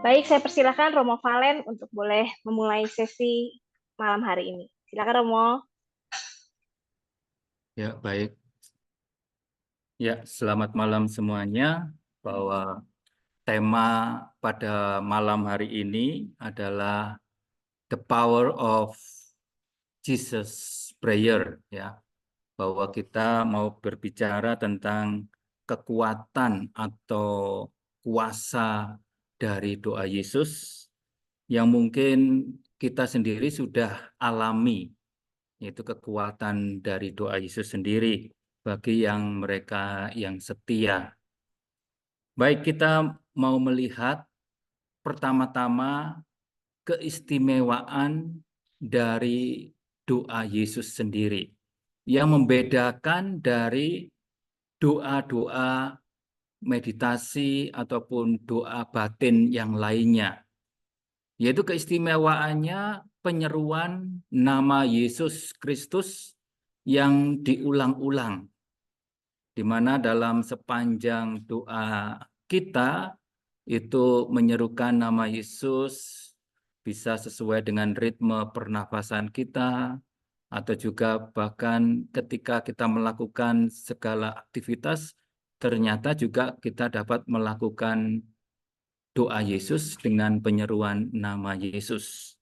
Baik, saya persilakan Romo Valen untuk boleh memulai sesi malam hari ini. Silakan Romo. Ya, baik. Ya, selamat malam semuanya. Bahwa tema pada malam hari ini adalah The Power of Jesus Prayer, ya. Bahwa kita mau berbicara tentang kekuatan atau kuasa dari doa Yesus yang mungkin kita sendiri sudah alami, yaitu kekuatan dari doa Yesus sendiri bagi yang mereka yang setia. Baik, kita mau melihat pertama-tama keistimewaan dari doa Yesus sendiri yang membedakan dari doa-doa meditasi ataupun doa batin yang lainnya, yaitu keistimewaannya penyeruan nama Yesus Kristus yang diulang-ulang, di mana dalam sepanjang doa kita itu menyerukan nama Yesus bisa sesuai dengan ritme pernafasan kita, atau juga bahkan ketika kita melakukan segala aktivitas, ternyata juga kita dapat melakukan doa Yesus dengan penyeruan nama Yesus.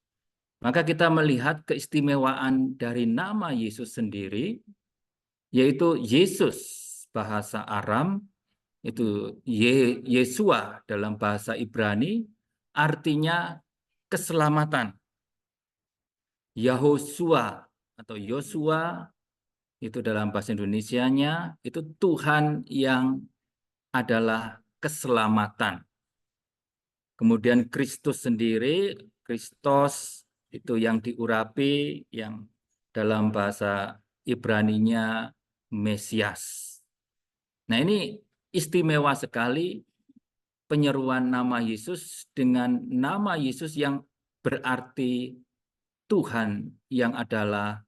Maka kita melihat keistimewaan dari nama Yesus sendiri, yaitu Yesus bahasa Aram, itu Yesua dalam bahasa Ibrani, artinya keselamatan. Yahosua atau Yosua itu dalam bahasa Indonesianya itu Tuhan yang adalah keselamatan. Kemudian Kristus sendiri, Kristos itu yang diurapi, yang dalam bahasa Ibraninya Mesias. Nah, ini istimewa sekali penyeruan nama Yesus dengan nama Yesus yang berarti Tuhan yang adalah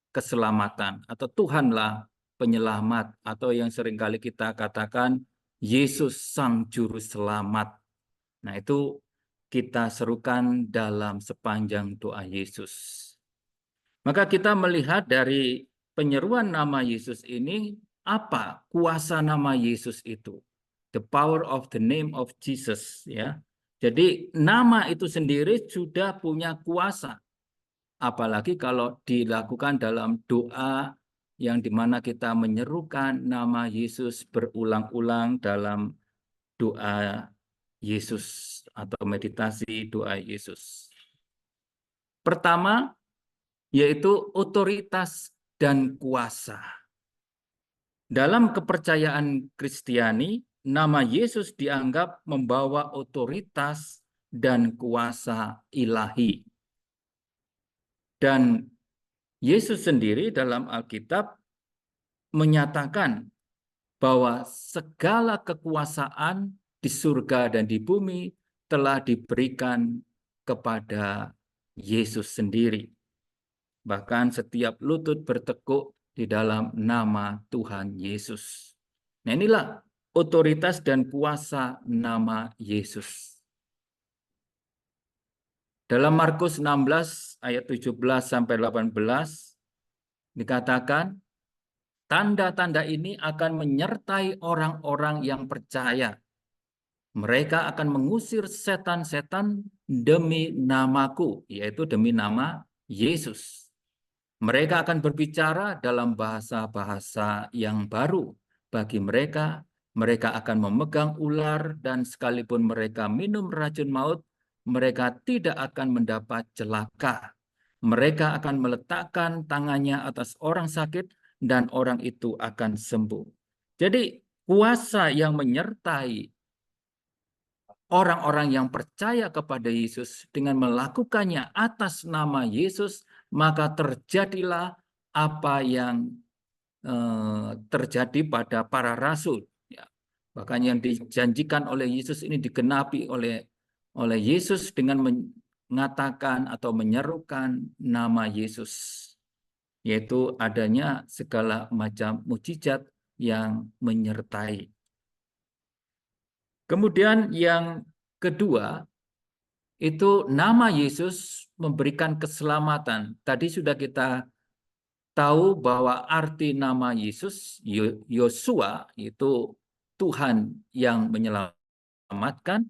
keselamatan, atau Tuhanlah penyelamat, atau yang seringkali kita katakan Yesus Sang Juru Selamat. Nah, itu kita serukan dalam sepanjang doa Yesus. Maka kita melihat dari penyeruan nama Yesus ini, apa kuasa nama Yesus itu? The power of the name of Jesus, ya. Jadi nama itu sendiri sudah punya kuasa. Apalagi kalau dilakukan dalam doa yang dimana kita menyerukan nama Yesus berulang-ulang dalam doa Yesus atau meditasi doa Yesus. Pertama, yaitu otoritas dan kuasa. Dalam kepercayaan Kristiani, nama Yesus dianggap membawa otoritas dan kuasa ilahi. Dan Yesus sendiri dalam Alkitab menyatakan bahwa segala kekuasaan di surga dan di bumi telah diberikan kepada Yesus sendiri. Bahkan setiap lutut bertekuk di dalam nama Tuhan Yesus. Nah, inilah otoritas dan kuasa nama Yesus. Dalam Markus 16 ayat 17 sampai 18 dikatakan, tanda-tanda ini akan menyertai orang-orang yang percaya. Mereka akan mengusir setan-setan demi namaku, yaitu demi nama Yesus. Mereka akan berbicara dalam bahasa-bahasa yang baru. Bagi mereka, mereka akan memegang ular, dan sekalipun mereka minum racun maut, mereka tidak akan mendapat celaka. Mereka akan meletakkan tangannya atas orang sakit, dan orang itu akan sembuh. Jadi, kuasa yang menyertai orang-orang yang percaya kepada Yesus dengan melakukannya atas nama Yesus, maka terjadilah apa yang terjadi pada para rasul. Ya. Bahkan yang dijanjikan oleh Yesus ini digenapi oleh Yesus dengan mengatakan atau menyerukan nama Yesus, yaitu adanya segala macam mukjizat yang menyertai. Kemudian yang kedua, itu nama Yesus memberikan keselamatan. Tadi sudah kita tahu bahwa arti nama Yesus, Yosua, itu Tuhan yang menyelamatkan,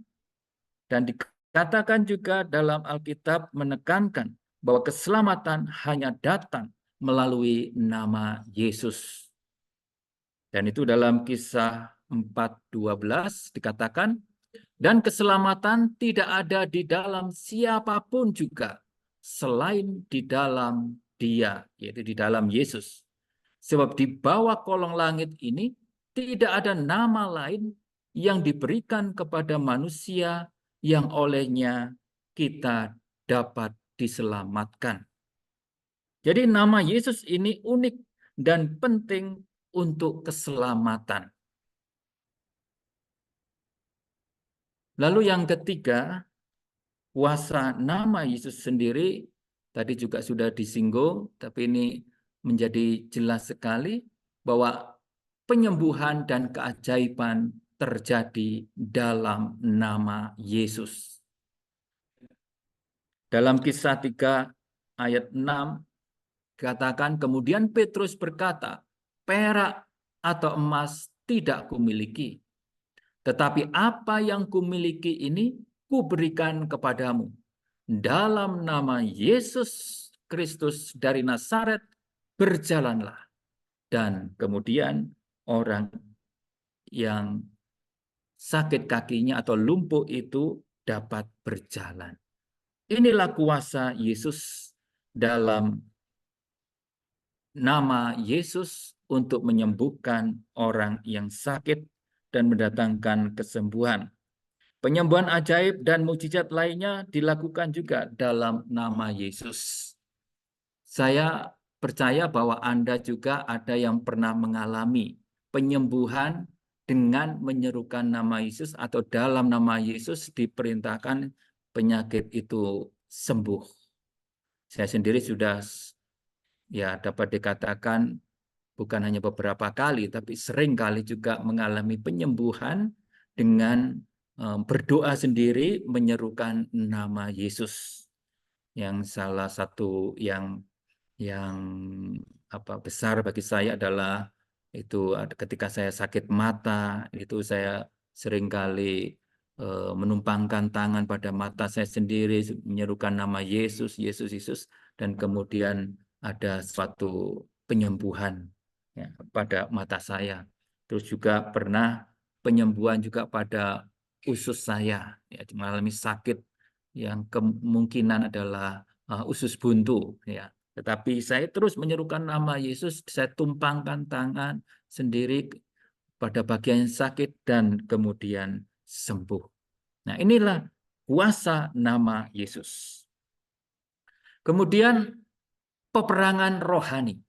dan dikatakan juga dalam Alkitab menekankan bahwa keselamatan hanya datang melalui nama Yesus. Dan itu dalam Kisah 4:12 dikatakan, dan keselamatan tidak ada di dalam siapapun juga selain di dalam Dia, yaitu di dalam Yesus. Sebab di bawah kolong langit ini tidak ada nama lain yang diberikan kepada manusia yang olehnya kita dapat diselamatkan. Jadi nama Yesus ini unik dan penting untuk keselamatan. Lalu yang ketiga, kuasa nama Yesus sendiri tadi juga sudah disinggung, tapi ini menjadi jelas sekali bahwa penyembuhan dan keajaiban terjadi dalam nama Yesus. Dalam Kisah 3 ayat 6 katakan, kemudian Petrus berkata, perak atau emas tidak kumiliki, tetapi apa yang kumiliki ini kuberikan kepadamu. Dalam nama Yesus Kristus dari Nazaret, berjalanlah. Dan kemudian orang yang sakit kakinya atau lumpuh itu dapat berjalan. Inilah kuasa Yesus dalam nama Yesus untuk menyembuhkan orang yang sakit dan mendatangkan kesembuhan. Penyembuhan ajaib dan mukjizat lainnya dilakukan juga dalam nama Yesus. Saya percaya bahwa Anda juga ada yang pernah mengalami penyembuhan dengan menyerukan nama Yesus, atau dalam nama Yesus diperintahkan penyakit itu sembuh. Saya sendiri sudah dapat dikatakan bukan hanya beberapa kali, tapi sering kali juga mengalami penyembuhan dengan berdoa sendiri menyerukan nama Yesus. Yang salah satu yang besar bagi saya adalah itu ketika saya sakit mata, itu saya seringkali menumpangkan tangan pada mata saya sendiri, menyerukan nama Yesus, Yesus, Yesus, dan kemudian ada suatu penyembuhan ya, pada mata saya. Terus juga pernah penyembuhan juga pada usus saya, ya, mengalami sakit yang kemungkinan adalah usus buntu, ya. Tetapi saya terus menyerukan nama Yesus, saya tumpangkan tangan sendiri pada bagian sakit dan kemudian sembuh. Nah, inilah kuasa nama Yesus. Kemudian peperangan rohani.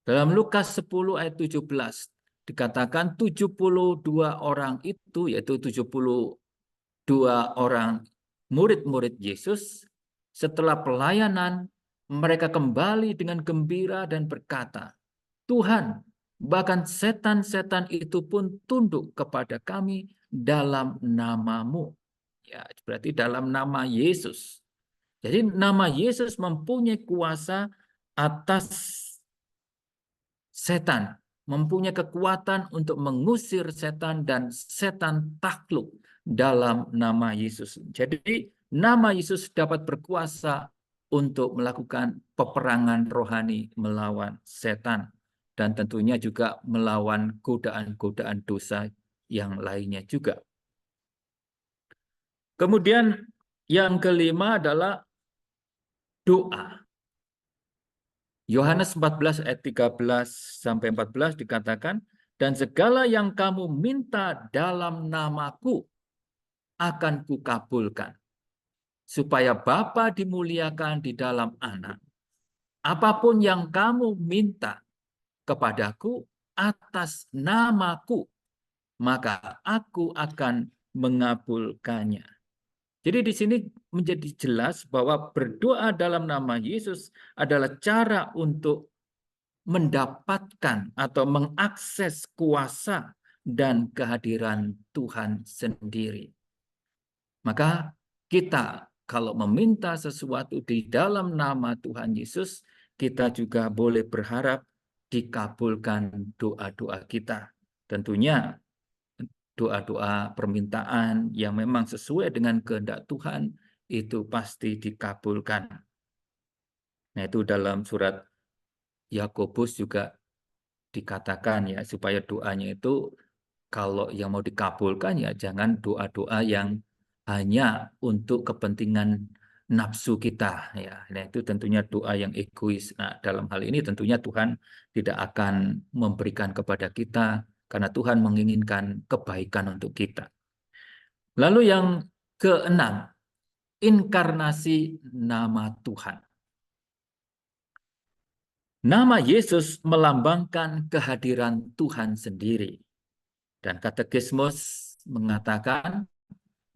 Dalam Lukas 10 ayat 17 dikatakan 72 orang itu, yaitu 72 orang murid-murid Yesus, setelah pelayanan mereka kembali dengan gembira dan berkata, Tuhan, bahkan setan-setan itu pun tunduk kepada kami dalam namamu. Ya, berarti dalam nama Yesus. Jadi nama Yesus mempunyai kuasa atas setan, mempunyai kekuatan untuk mengusir setan, dan setan takluk dalam nama Yesus. Jadi nama Yesus dapat berkuasa untuk melakukan peperangan rohani melawan setan, dan tentunya juga melawan godaan-godaan dosa yang lainnya juga. Kemudian yang kelima adalah doa. Yohanes 14 ayat 13 sampai 14 dikatakan, dan segala yang kamu minta dalam namaku akan kukabulkan, supaya Bapa dimuliakan di dalam Anak. Apapun yang kamu minta kepadaku atas namaku, maka aku akan mengabulkannya. Jadi di sini menjadi jelas bahwa berdoa dalam nama Yesus adalah cara untuk mendapatkan atau mengakses kuasa dan kehadiran Tuhan sendiri. Maka kita kalau meminta sesuatu di dalam nama Tuhan Yesus, kita juga boleh berharap dikabulkan doa-doa kita. Tentunya doa-doa permintaan yang memang sesuai dengan kehendak Tuhan itu pasti dikabulkan. Nah, itu dalam surat Yakobus juga dikatakan ya, supaya doanya itu kalau yang mau dikabulkan ya jangan doa-doa yang hanya untuk kepentingan nafsu kita ya. Nah, itu tentunya doa yang egois. Nah, dalam hal ini tentunya Tuhan tidak akan memberikan kepada kita karena Tuhan menginginkan kebaikan untuk kita. Lalu yang keenam, inkarnasi nama Tuhan. Nama Yesus melambangkan kehadiran Tuhan sendiri. Dan Katekismus mengatakan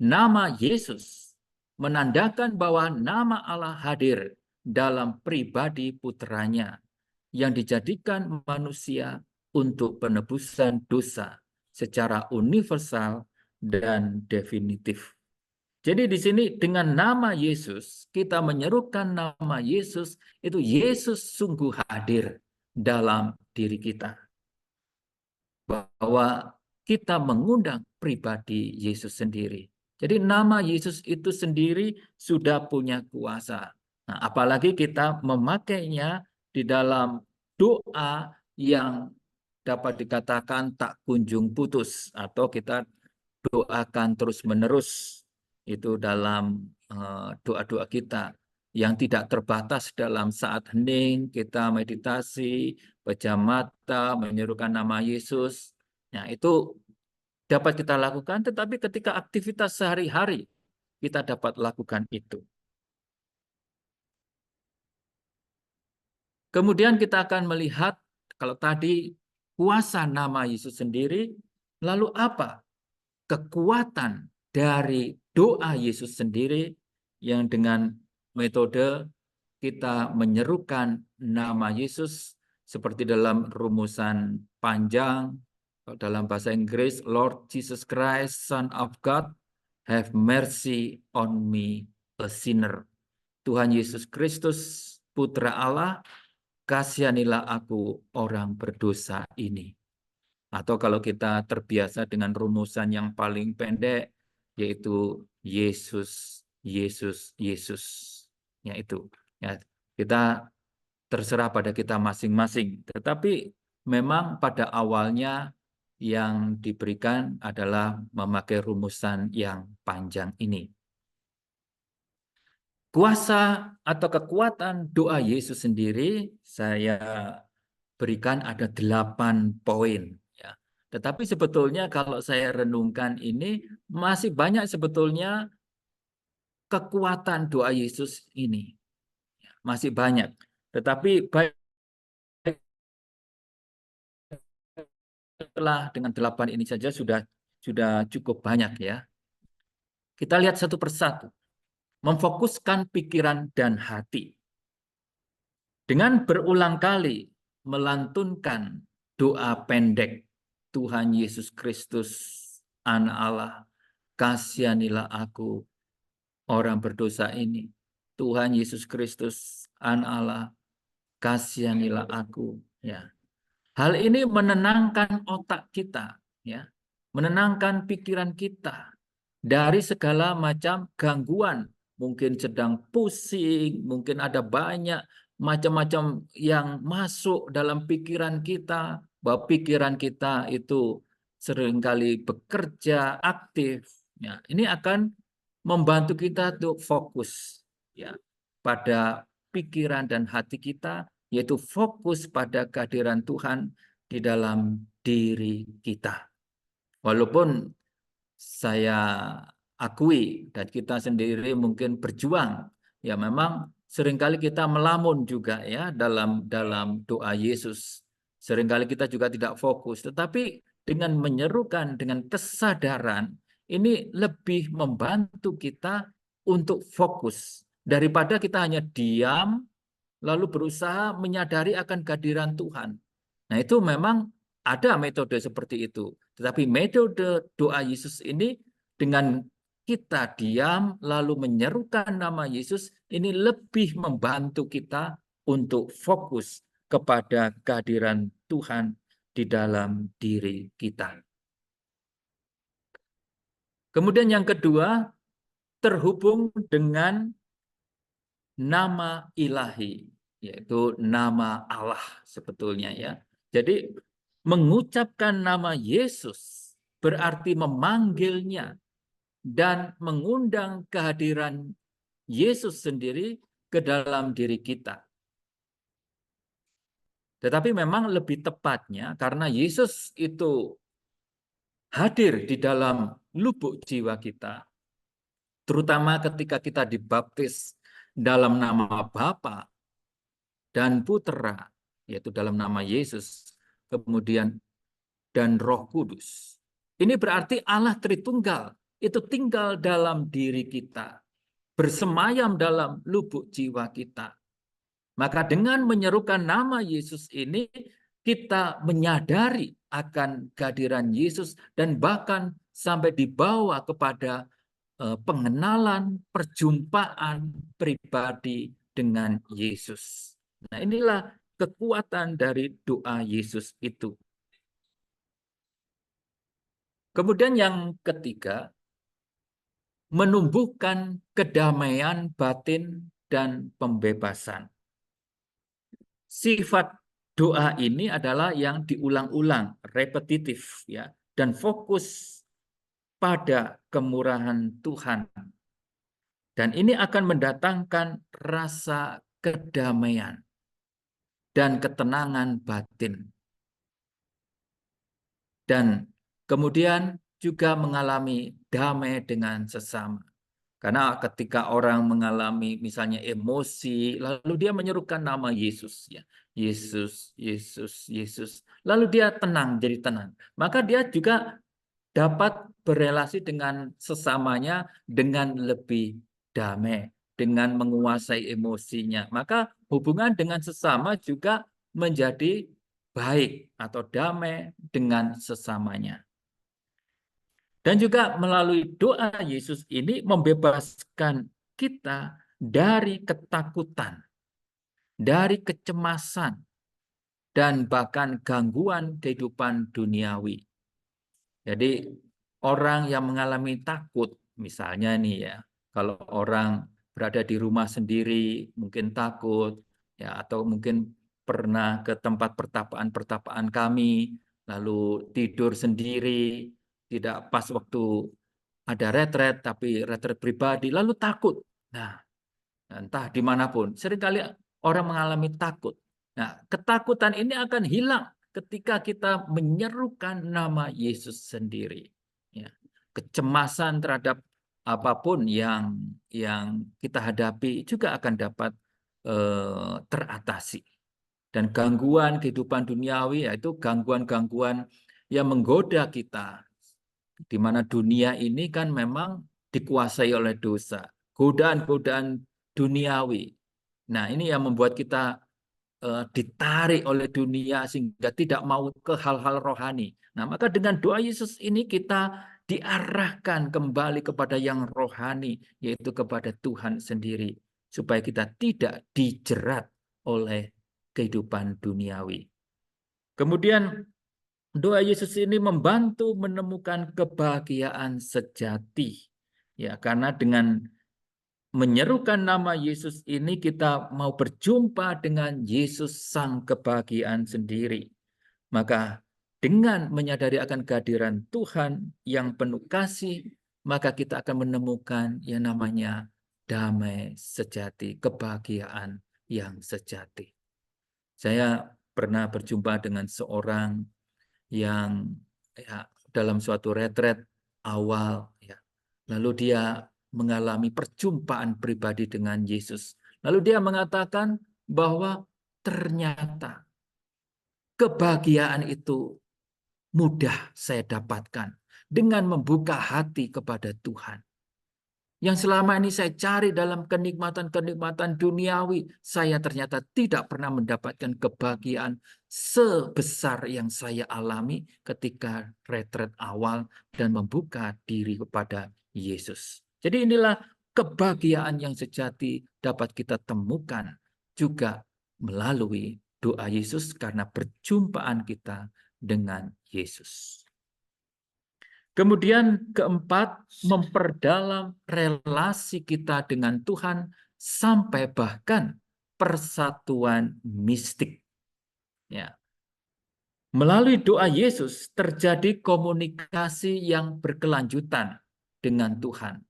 nama Yesus menandakan bahwa nama Allah hadir dalam pribadi putranya yang dijadikan manusia untuk penebusan dosa secara universal dan definitif. Jadi di sini dengan nama Yesus, kita menyerukan nama Yesus, itu Yesus sungguh hadir dalam diri kita. Bahwa kita mengundang pribadi Yesus sendiri. Jadi nama Yesus itu sendiri sudah punya kuasa. Nah, apalagi kita memakainya di dalam doa yang dapat dikatakan tak kunjung putus, atau kita doakan terus-menerus itu dalam doa-doa kita yang tidak terbatas dalam saat hening, kita meditasi, pejam mata, menyerukan nama Yesus. Nah, itu dapat kita lakukan, tetapi ketika aktivitas sehari-hari kita dapat lakukan itu. Kemudian kita akan melihat kalau tadi kuasa nama Yesus sendiri, lalu apa kekuatan dari doa Yesus sendiri yang dengan metode kita menyerukan nama Yesus seperti dalam rumusan panjang dalam bahasa Inggris, Lord Jesus Christ, Son of God, have mercy on me, a sinner. Tuhan Yesus Kristus, Putra Allah, kasihanilah aku orang berdosa ini. Atau kalau kita terbiasa dengan rumusan yang paling pendek, yaitu Yesus, Yesus, Yesus. Ya itu. Ya, kita terserah pada kita masing-masing. Tetapi memang pada awalnya yang diberikan adalah memakai rumusan yang panjang ini. Kuasa atau kekuatan doa Yesus sendiri saya berikan ada 8 poin. Ya. Tetapi sebetulnya kalau saya renungkan ini masih banyak sebetulnya kekuatan doa Yesus ini. Masih banyak. Tetapi baiklah dengan 8 ini saja sudah cukup banyak ya. Kita lihat satu persatu. Memfokuskan pikiran dan hati. Dengan berulang kali melantunkan doa pendek, Tuhan Yesus Kristus, Anak Allah, kasihanilah aku, orang berdosa ini. Tuhan Yesus Kristus, Anak Allah, kasihanilah aku. Ya. Hal ini menenangkan otak kita, ya, menenangkan pikiran kita dari segala macam gangguan. Mungkin sedang pusing, mungkin ada banyak macam-macam yang masuk dalam pikiran kita, bahwa pikiran kita itu seringkali bekerja aktif. Ya, ini akan membantu kita untuk fokus ya pada pikiran dan hati kita, yaitu fokus pada kehadiran Tuhan di dalam diri kita. Walaupun saya akui dan kita sendiri mungkin berjuang, ya memang seringkali kita melamun juga ya dalam doa Yesus. Seringkali kita juga tidak fokus, tetapi dengan menyerukan dengan kesadaran ini lebih membantu kita untuk fokus daripada kita hanya diam lalu berusaha menyadari akan kehadiran Tuhan. Nah, itu memang ada metode seperti itu. Tetapi metode doa Yesus ini dengan kita diam lalu menyerukan nama Yesus, ini lebih membantu kita untuk fokus kepada kehadiran Tuhan di dalam diri kita. Kemudian yang kedua, terhubung dengan nama ilahi, yaitu nama Allah sebetulnya ya. Jadi mengucapkan nama Yesus berarti memanggilnya dan mengundang kehadiran Yesus sendiri ke dalam diri kita. Tetapi memang lebih tepatnya karena Yesus itu hadir di dalam lubuk jiwa kita, terutama ketika kita dibaptis dalam nama Bapa dan Putra, yaitu dalam nama Yesus, kemudian dan Roh Kudus. Ini berarti Allah Tritunggal itu tinggal dalam diri kita, bersemayam dalam lubuk jiwa kita. Maka dengan menyerukan nama Yesus ini, kita menyadari akan kehadiran Yesus dan bahkan sampai dibawa kepada pengenalan, perjumpaan pribadi dengan Yesus. Nah, inilah kekuatan dari doa Yesus itu. Kemudian yang ketiga, menumbuhkan kedamaian batin dan pembebasan. Sifat doa ini adalah yang diulang-ulang, repetitif ya, dan fokus pada kemurahan Tuhan. Dan ini akan mendatangkan rasa kedamaian dan ketenangan batin. Dan kemudian juga mengalami damai dengan sesama. Karena ketika orang mengalami misalnya emosi, lalu dia menyerukan nama Yesus, ya, Yesus, Yesus, Yesus, lalu dia tenang, jadi tenang. Maka dia juga dapat berelasi dengan sesamanya dengan lebih damai, dengan menguasai emosinya. Maka hubungan dengan sesama juga menjadi baik atau damai dengan sesamanya. Dan juga melalui doa Yesus ini membebaskan kita dari ketakutan, dari kecemasan, dan bahkan gangguan kehidupan duniawi. Jadi orang yang mengalami takut, misalnya nih ya, kalau orang berada di rumah sendiri mungkin takut, ya, atau mungkin pernah ke tempat pertapaan-pertapaan kami, lalu tidur sendiri, tidak pas waktu ada retret, tapi retret pribadi, lalu takut. Nah, entah dimanapun, seringkali orang mengalami takut. Nah, ketakutan ini akan hilang ketika kita menyerukan nama Yesus sendiri. Ya. Kecemasan terhadap apapun yang kita hadapi juga akan dapat teratasi. Dan gangguan kehidupan duniawi, yaitu gangguan-gangguan yang menggoda kita, di mana dunia ini kan memang dikuasai oleh dosa, godaan-godaan duniawi. Nah, ini yang membuat kita ditarik oleh dunia sehingga tidak mau ke hal-hal rohani. Nah, maka dengan doa Yesus ini kita diarahkan kembali kepada yang rohani, yaitu kepada Tuhan sendiri, supaya kita tidak dijerat oleh kehidupan duniawi. Kemudian doa Yesus ini membantu menemukan kebahagiaan sejati. Ya, karena dengan menyerukan nama Yesus ini kita mau berjumpa dengan Yesus sang kebahagiaan sendiri. Maka dengan menyadari akan kehadiran Tuhan yang penuh kasih, maka kita akan menemukan yang namanya damai sejati, kebahagiaan yang sejati. Saya pernah berjumpa dengan seorang yang ya, dalam suatu retret awal, ya, lalu dia mengalami perjumpaan pribadi dengan Yesus. Lalu dia mengatakan bahwa ternyata kebahagiaan itu mudah saya dapatkan dengan membuka hati kepada Tuhan. Yang selama ini saya cari dalam kenikmatan-kenikmatan duniawi, saya ternyata tidak pernah mendapatkan kebahagiaan sebesar yang saya alami ketika retret awal dan membuka diri kepada Yesus. Jadi inilah kebahagiaan yang sejati dapat kita temukan juga melalui doa Yesus karena perjumpaan kita dengan Yesus. Kemudian keempat, memperdalam relasi kita dengan Tuhan sampai bahkan persatuan mistik. Ya. Melalui doa Yesus terjadi komunikasi yang berkelanjutan dengan Tuhan.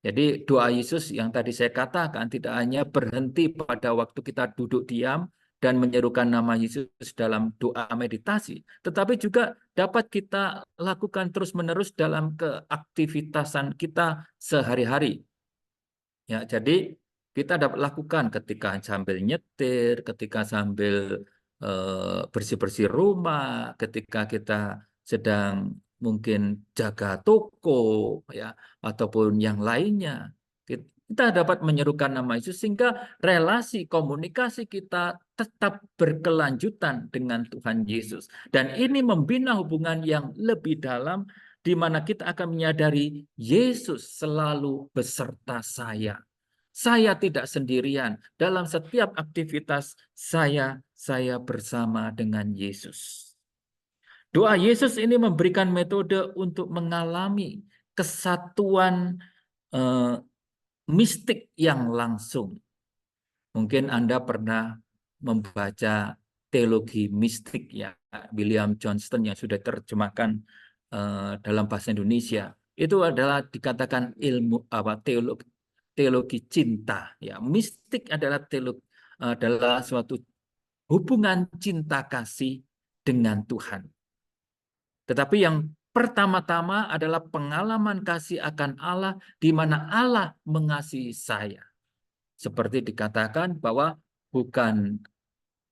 Jadi doa Yesus yang tadi saya katakan tidak hanya berhenti pada waktu kita duduk diam dan menyerukan nama Yesus dalam doa meditasi, tetapi juga dapat kita lakukan terus-menerus dalam keaktivitasan kita sehari-hari. Ya, jadi kita dapat lakukan ketika sambil nyetir, ketika sambil bersih-bersih rumah, ketika kita sedang mungkin jaga toko, ya, ataupun yang lainnya. Kita dapat menyerukan nama Yesus sehingga relasi komunikasi kita tetap berkelanjutan dengan Tuhan Yesus. Dan ini membina hubungan yang lebih dalam di mana kita akan menyadari Yesus selalu beserta saya. Saya tidak sendirian. Dalam setiap aktivitas saya bersama dengan Yesus. Doa Yesus ini memberikan metode untuk mengalami kesatuan mistik yang langsung. Mungkin Anda pernah membaca teologi mistik ya, William Johnston yang sudah terjemahkan dalam bahasa Indonesia. Itu adalah dikatakan ilmu teologi cinta. Ya, mistik adalah suatu hubungan cinta kasih dengan Tuhan. Tetapi yang pertama-tama adalah pengalaman kasih akan Allah di mana Allah mengasihi saya. Seperti dikatakan bahwa bukan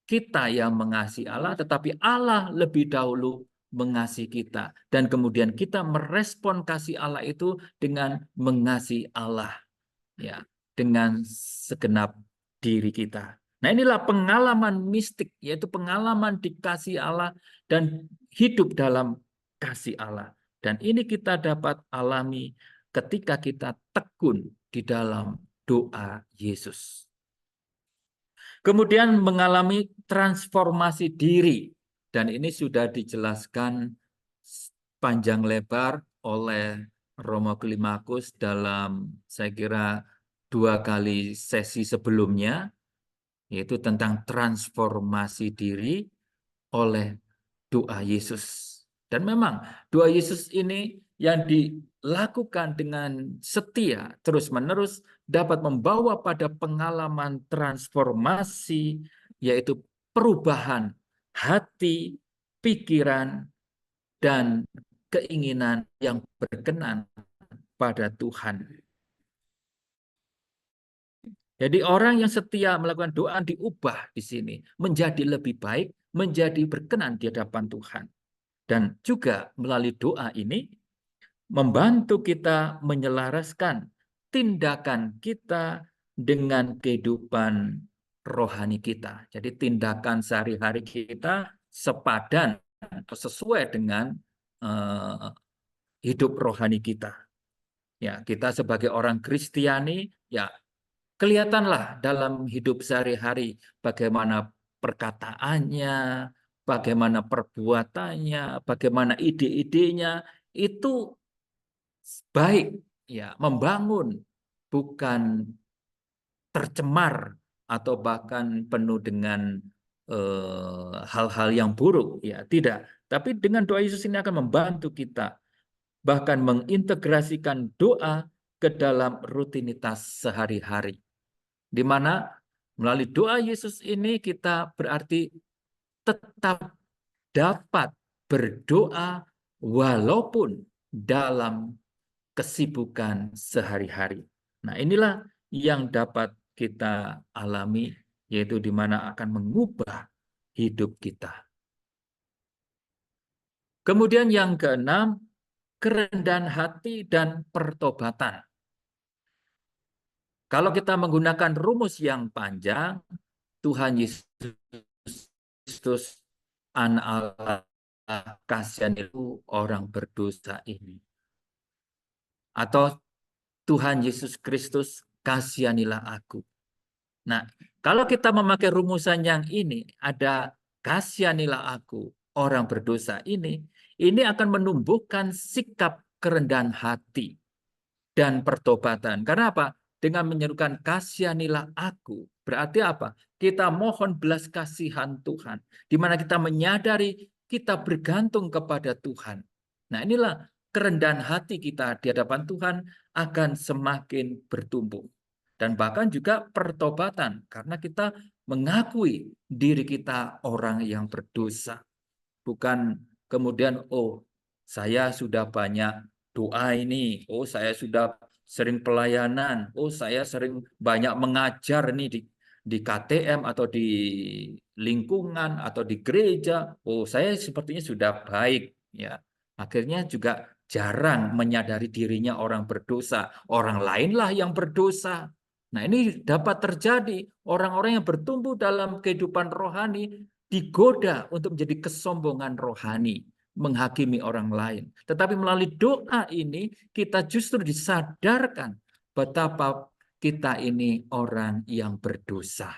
kita yang mengasihi Allah, tetapi Allah lebih dahulu mengasihi kita. Dan kemudian kita merespon kasih Allah itu dengan mengasihi Allah, ya, dengan segenap diri kita. Nah, inilah pengalaman mistik, yaitu pengalaman dikasihi Allah dan hidup dalam kasih Allah. Dan ini kita dapat alami ketika kita tekun di dalam doa Yesus. Kemudian mengalami transformasi diri. Dan ini sudah dijelaskan panjang lebar oleh Romo Klimakus dalam saya kira 2 kali sesi sebelumnya, yaitu tentang transformasi diri oleh doa Yesus. Dan memang doa Yesus ini yang dilakukan dengan setia terus-menerus dapat membawa pada pengalaman transformasi, yaitu perubahan hati, pikiran, dan keinginan yang berkenan pada Tuhan. Jadi orang yang setia melakukan doa diubah di sini menjadi lebih baik, menjadi berkenan di hadapan Tuhan. Dan juga melalui doa ini membantu kita menyelaraskan tindakan kita dengan kehidupan rohani kita. Jadi tindakan sehari-hari kita sepadan atau sesuai dengan hidup rohani kita. Ya, kita sebagai orang Kristiani, ya kelihatanlah dalam hidup sehari-hari bagaimana perkataannya, bagaimana perbuatannya, bagaimana ide-idenya itu baik, ya, membangun, bukan tercemar atau bahkan penuh dengan hal-hal yang buruk, ya tidak. Tapi dengan doa Yesus ini akan membantu kita bahkan mengintegrasikan doa ke dalam rutinitas sehari-hari. Di mana melalui doa Yesus ini kita berarti tetap dapat berdoa walaupun dalam kesibukan sehari-hari. Nah, inilah yang dapat kita alami, yaitu di mana akan mengubah hidup kita. Kemudian yang keenam, kerendahan hati dan pertobatan. Kalau kita menggunakan rumus yang panjang, Tuhan Yesus, Anak Allah, kasihan itu orang berdosa ini. Atau Tuhan Yesus Kristus, kasihanilah aku. Nah, kalau kita memakai rumusan yang ini, ada kasihanilah aku, orang berdosa ini akan menumbuhkan sikap kerendahan hati dan pertobatan. Karena apa? Dengan menyerukan kasihanilah aku, berarti apa? Kita mohon belas kasihan Tuhan, di mana kita menyadari kita bergantung kepada Tuhan. Nah, inilah kerendahan hati kita di hadapan Tuhan akan semakin bertumbuh. Dan bahkan juga pertobatan, karena kita mengakui diri kita orang yang berdosa. Bukan kemudian, oh saya sudah banyak doa ini, oh saya sudah sering pelayanan, oh saya sering banyak mengajar nih di KTM atau di lingkungan atau di gereja, oh saya sepertinya sudah baik, ya. Akhirnya juga jarang menyadari dirinya orang berdosa, orang lainlah yang berdosa. Nah, ini dapat terjadi orang-orang yang bertumbuh dalam kehidupan rohani digoda untuk menjadi kesombongan rohani, menghakimi orang lain. Tetapi melalui doa ini kita justru disadarkan betapa kita ini orang yang berdosa.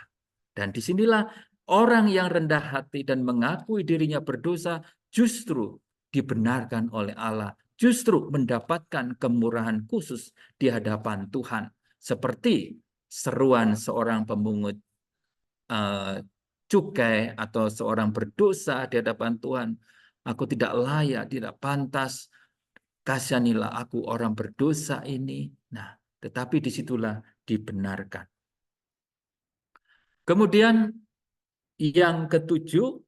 Dan disinilah orang yang rendah hati dan mengakui dirinya berdosa justru dibenarkan oleh Allah, justru mendapatkan kemurahan khusus di hadapan Tuhan. Seperti seruan seorang pemungut cukai atau seorang berdosa di hadapan Tuhan. Aku tidak layak, tidak pantas. Kasihanilah aku orang berdosa ini. Nah, tetapi disitulah dibenarkan. Kemudian yang ketujuh,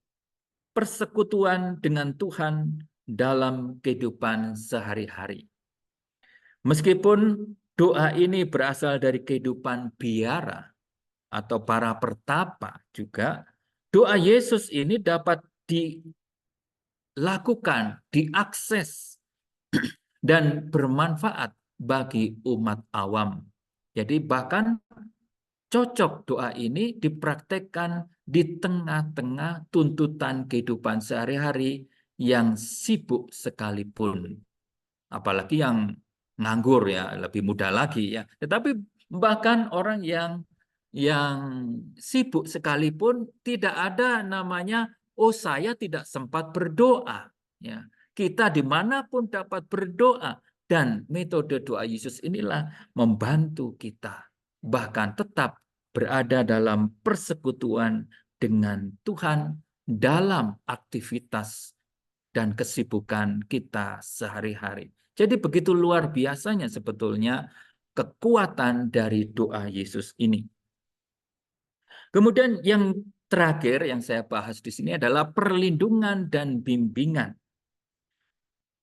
persekutuan dengan Tuhan dalam kehidupan sehari-hari. Meskipun doa ini berasal dari kehidupan biara atau para pertapa juga, doa Yesus ini dapat dilakukan, diakses, dan bermanfaat bagi umat awam. Jadi bahkan cocok doa ini dipraktekkan di tengah-tengah tuntutan kehidupan sehari-hari yang sibuk sekalipun. Apalagi yang nganggur ya, lebih mudah lagi ya. Tetapi bahkan orang yang sibuk sekalipun tidak ada namanya, oh saya tidak sempat berdoa. Ya, kita dimanapun dapat berdoa, dan metode doa Yesus inilah membantu kita bahkan tetap berada dalam persekutuan dengan Tuhan dalam aktivitas dan kesibukan kita sehari-hari. Jadi begitu luar biasanya sebetulnya kekuatan dari doa Yesus ini. Kemudian yang terakhir yang saya bahas di sini adalah perlindungan dan bimbingan.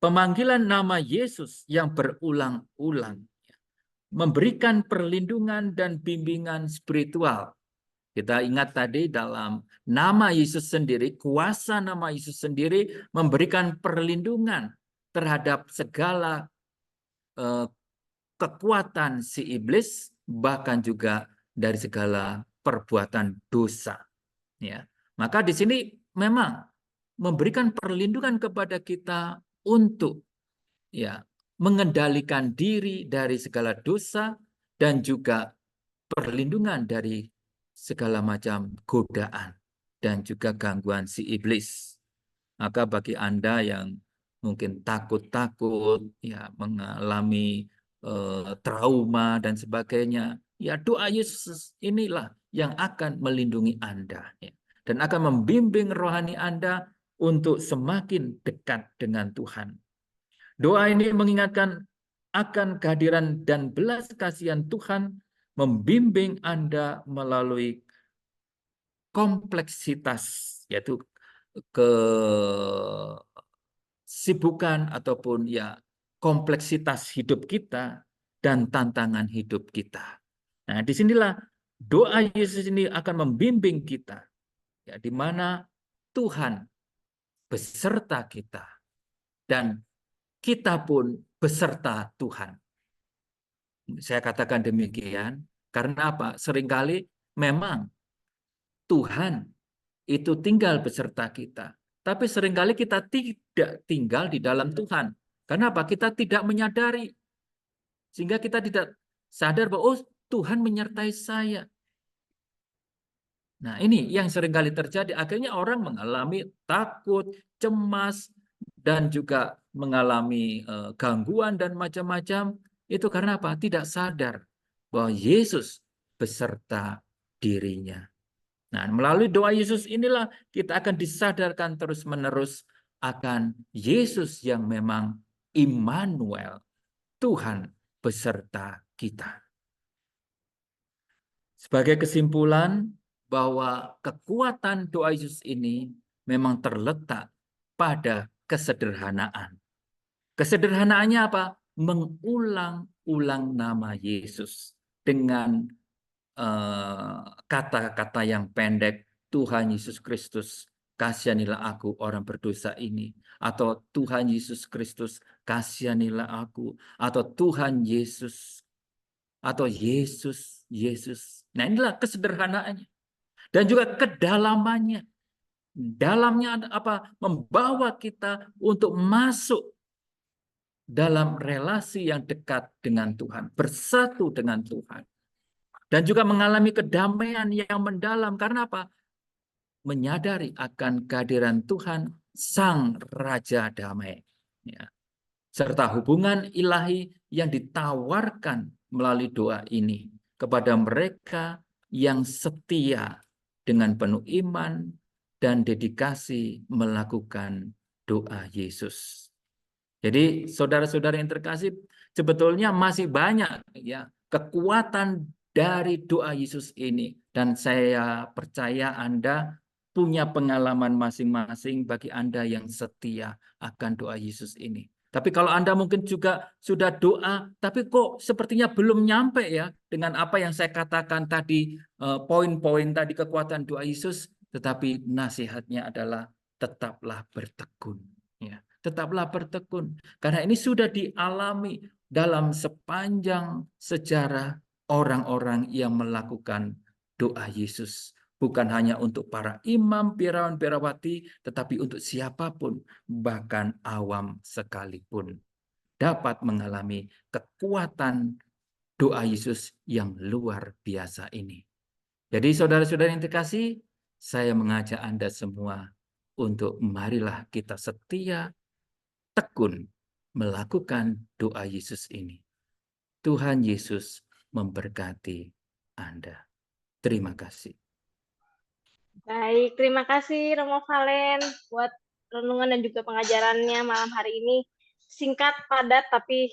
Pemanggilan nama Yesus yang berulang-ulang memberikan perlindungan dan bimbingan spiritual. Kita ingat tadi dalam nama Yesus sendiri, kuasa nama Yesus sendiri memberikan perlindungan terhadap segala kekuatan si iblis, bahkan juga dari segala perbuatan dosa. Ya, maka di sini memang memberikan perlindungan kepada kita untuk ya mengendalikan diri dari segala dosa dan juga perlindungan dari segala macam godaan dan juga gangguan si iblis. Maka bagi Anda yang mungkin takut-takut, ya mengalami trauma dan sebagainya, ya doa Yesus inilah yang akan melindungi Anda, ya, dan akan membimbing rohani Anda untuk semakin dekat dengan Tuhan. Doa ini mengingatkan akan kehadiran dan belas kasihan Tuhan membimbing Anda melalui kompleksitas, yaitu kesibukan ataupun ya kompleksitas hidup kita dan tantangan hidup kita. Nah, disinilah doa Yesus ini akan membimbing kita, ya, di mana Tuhan beserta kita dan kita pun beserta Tuhan. Saya katakan demikian karena apa? Seringkali memang Tuhan itu tinggal beserta kita. Tapi seringkali kita tidak tinggal di dalam Tuhan. Karena apa? Kita tidak menyadari. sehingga kita tidak sadar bahwa oh, Tuhan menyertai saya. Nah, ini yang seringkali terjadi. Akhirnya orang mengalami takut, cemas, dan juga mengalami gangguan dan macam-macam. Itu karena apa? Tidak sadar bahwa Yesus beserta dirinya. Nah, melalui doa Yesus inilah kita akan disadarkan terus-menerus akan Yesus yang memang Immanuel, Tuhan beserta kita. Sebagai kesimpulan, bahwa kekuatan doa Yesus ini memang terletak pada kesederhanaan. Kesederhanaannya apa? Mengulang-ulang nama Yesus dengan kata-kata yang pendek. Tuhan Yesus Kristus, kasihanilah aku orang berdosa ini. Atau Tuhan Yesus Kristus, kasihanilah aku. Atau Tuhan Yesus. Atau Yesus, Yesus. Nah, inilah kesederhanaannya. Dan juga kedalamannya. Dalamnya apa? Membawa kita untuk masuk dalam relasi yang dekat dengan Tuhan. Bersatu dengan Tuhan. Dan juga mengalami kedamaian yang mendalam. Karena apa? Menyadari akan kehadiran Tuhan, Sang Raja Damai. Ya. Serta hubungan ilahi yang ditawarkan melalui doa ini kepada mereka yang setia dengan penuh iman dan dedikasi melakukan doa Yesus. Jadi saudara-saudara yang terkasih, sebetulnya masih banyak ya kekuatan dari doa Yesus ini, dan saya percaya Anda punya pengalaman masing-masing bagi Anda yang setia akan doa Yesus ini. Tapi kalau Anda mungkin juga sudah doa, tapi kok sepertinya belum nyampe ya dengan apa yang saya katakan tadi, poin-poin tadi kekuatan doa Yesus, tetapi nasihatnya adalah tetaplah bertekun. Ya, tetaplah bertekun. Karena ini sudah dialami dalam sepanjang sejarah orang-orang yang melakukan doa Yesus. Bukan hanya untuk para imam, pirawan, pirawati, tetapi untuk siapapun, bahkan awam sekalipun, dapat mengalami kekuatan doa Yesus yang luar biasa ini. Jadi saudara-saudara yang terkasih, saya mengajak Anda semua untuk marilah kita setia, tekun melakukan doa Yesus ini. Tuhan Yesus memberkati Anda. Terima kasih. Baik, terima kasih Romo Valen buat renungan dan juga pengajarannya malam hari ini. Singkat, padat, tapi